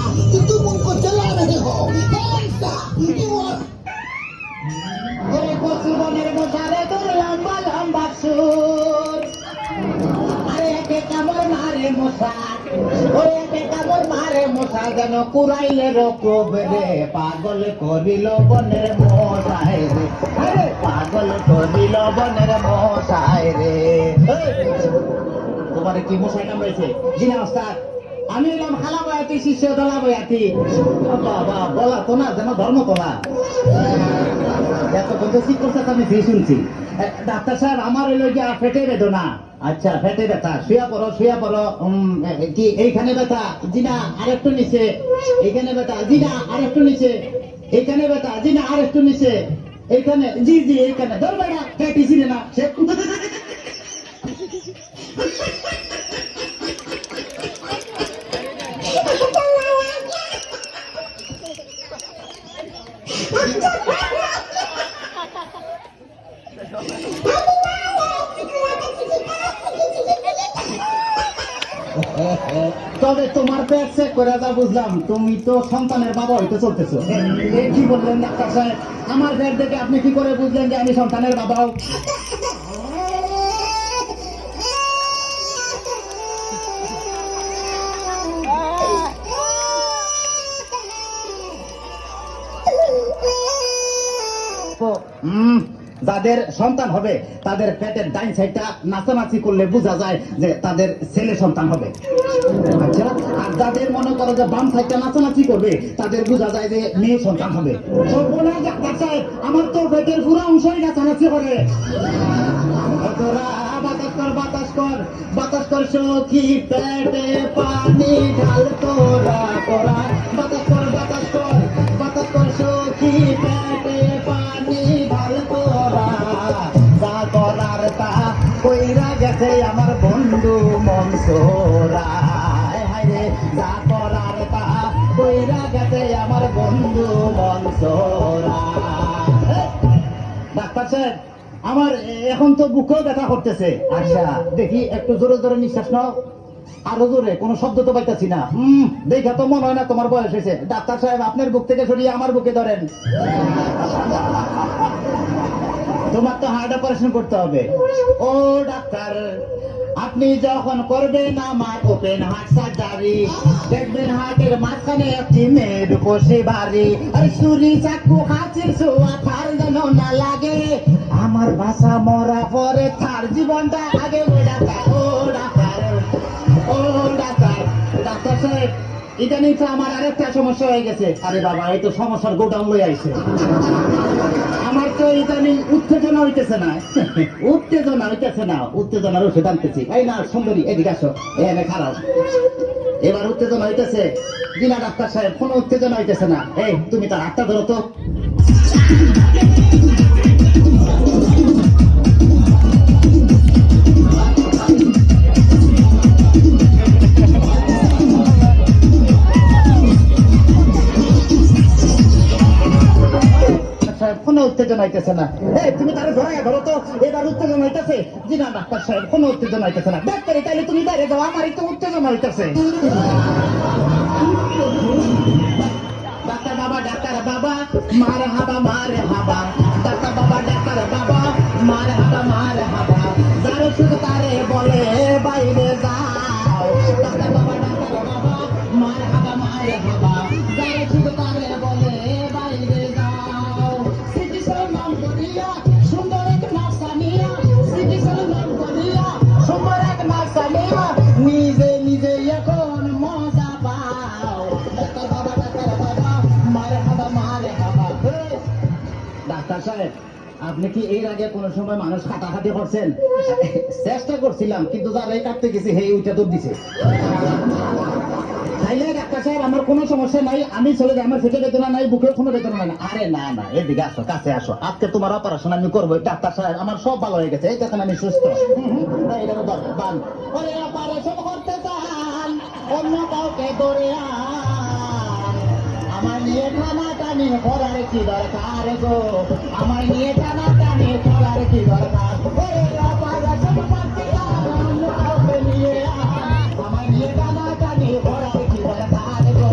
कि तुम उनको जला रहे हो कौन सा ওরে পশুবনের মশারে তোর লম্বা লম্বা সুর আরে একে কামড় মারে মশা ওরে একে কামড় মারে মশা যেন কুড়াইলে রকব রে পাগল করিল বনের মশাই রে আরে পাগল করিল বনের মশাই রে তোমার কি মশাই কামড়েছে জিনা ওস্তাদ আমি এলাম খালা বয়াতি শিষ্য দলা বয়াতি বাবা বলা তো না যেন ধর্ম তোলা এত বন্ধু ঠিক করছে আমি ফিরে শুনছি ডাক্তার সাহেব আমার হইল গিয়া পেটে বেদনা আচ্ছা পেটে ব্যথা শুয়া পড়ো কি এইখানে ব্যথা জিনা আরেকটু নিচে এইখানে ব্যথা জিনা আরেকটু নিচে এইখানে ব্যথা জিনা আরেকটু নিচে এইখানে জি জি এইখানে ধর বেড়া পেটি ছিল না সে তবে তোমার পেট চেক করে যা বুঝলাম তুমি তো সন্তানের বাবা হইতে চলতেছো কি বললেন ডাক্তার সাহেব আমার পেট দেখে আপনি কি করে বুঝলেন যে আমি সন্তানের বাবাও যাদের সন্তান হবে তাদের পেটের ডাইন সাইডটা নাচানাচি করলে বোঝা যায় যে তাদের ছেলে সন্তান হবে আচ্ছা আর যাদের মনে করো যে বাম সাইডটা নাচানাচি করবে তাদের বোঝা যায় যে মেয়ে সন্তান হবে ডাক্তার সাহেব আমার তো পেটের পুরো অংশই নাচানাচি করে বাতাস কর বাতাস কর সখী পেটে পানি ঢাল তোরা তোরা বাতাস কর বাতাস কর বাতাস কর সখী পেটে পানি ঢাল তোরা যা করার তা কইরা গেছে আমার বন্ধু মনসুরা হায় রে যা করার তা কইরা গেছে আমার বন্ধু মনসুরা ডাক্তার সাহেব আমার এখন তো বুকেও ব্যথা করতেছে আচ্ছা দেখি একটু জোরে জোরে নিঃশ্বাস নাও আরো জোরে কোনো শব্দ তো পাইতেছি না দেখা তো মনে হয় না তোমার বয়স হয়েছে ডাক্তার সাহেব আপনার বুক থেকে সরিয়ে আমার বুকে ধরেন তোমার তো হার্ট অপারেশন করতে হবে ও ডাক্তার আপনি যখন করবেন আমার ওপেন হার্ট সার্জারি দেখবেন হার্টের মাঝখানে একটি মেয়ের বসে বাড়ি আর ছুরি চাকু হাতির ছোঁয়া তার যেন না লাগে আমার ভাষা মরা পরে তার জীবনটা আগে ও ডাক্তার ও ডাক্তার ও ডাক্তার ডাক্তার সাহেব ইদানিং তো আমার আরেকটা সমস্যা হয়ে গেছে আরে বাবা এই তো সমস্যার গোডাউন লই আইছে আমার তো ইদানিং উত্তেজনা হইতেছে না উত্তেজনার ওষুধ আনতেছি এই না সুন্দরী এদিকে আসো এখানে খারাপ এবার উত্তেজনা হইতেছে বিনা ডাক্তার সাহেব কোনো উত্তেজনা হইতেছে না এই তুমি তার হাতটা ধরো তো কোনো উত্তেজনা হইতেছে না তুমি তারা ধরো তো এবার উত্তেজনা হইতেছে জি না ডাক্তার সাহেব কোনো উত্তেজনা হইতেছে না ডাক্তার তাইলে তুমি বাইরে যাও আমার একটু উত্তেজনা হইতেছে ডাক্তার বাবা মার হাবা ডাক্তার বাবা মার হাবা যার শুধু তারে বলে বাইরে যাও ডাক্তার বাবা মার হাবা যার শুধু তারে বলে বাইরে যাও সুন্দর এক নার্সানিয়া নিজে নিজে এখন মজা পাও ডাক্তার বাবা মার হাবা ডাক্তার সাহেব আপনি কি এর আগে কোন সময় মানুষ কাটাকাটি করছেন চেষ্টা করছিলাম কিন্তু যারাই কাটতে গেছে হে ওইটা তো দিছে তাইলে ডাক্তার সাহেব আমার কোনো সমস্যা নাই আমি চলে যাই আমার পেটে বেদনা নাই বুকের কোনো বেদনা নাই আরে না না এদিকে আসো কাছে আসো আজকে তোমার অপারেশন আমি করবো ডাক্তার সাহেব আমার সব ভালো হয়ে গেছে এই দেখেন আমি সুস্থ অপারেশন করতে চান অন্য কাউকে ধরে আমার নিয়ে টানাটানি করার কি দরকার গো আমার নিয়ে টানাটানি করার কি দরকার অপারেশন করতে চান অন্য কাউকে নিয়ে আমার নিয়ে টানাটানি করার কি দরকার গো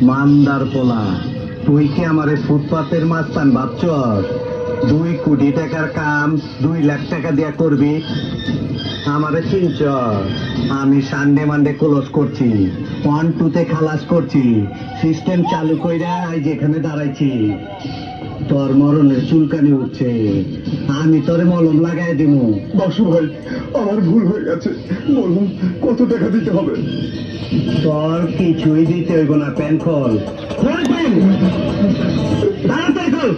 মান্দার পোলা, তুই কি আমারে ফুটপাতের মাস্তান ভাবছস? 2 কোটি টাকার কাম 2 লাখ টাকা দিয়া করবি? আমারে চিনছ? আমি সানডে মানডে ক্লোজ করছি, 1-2 তে খালাস করছি, সিস্টেম চালু কইরা আজ যেখানে দাঁড়াইছি। তোর মরণের চুলকানি উঠছে, আমি তোরে মলম লাগাই দিমু। বাসু ভাই, আমার ভুল হয়ে গেছে, বলুন কত টাকা দিতে হবে? তোর কিছুই দিতে হইব না, প্যান খোল। খোল প্যান, তাড়াতাড়ি খোল।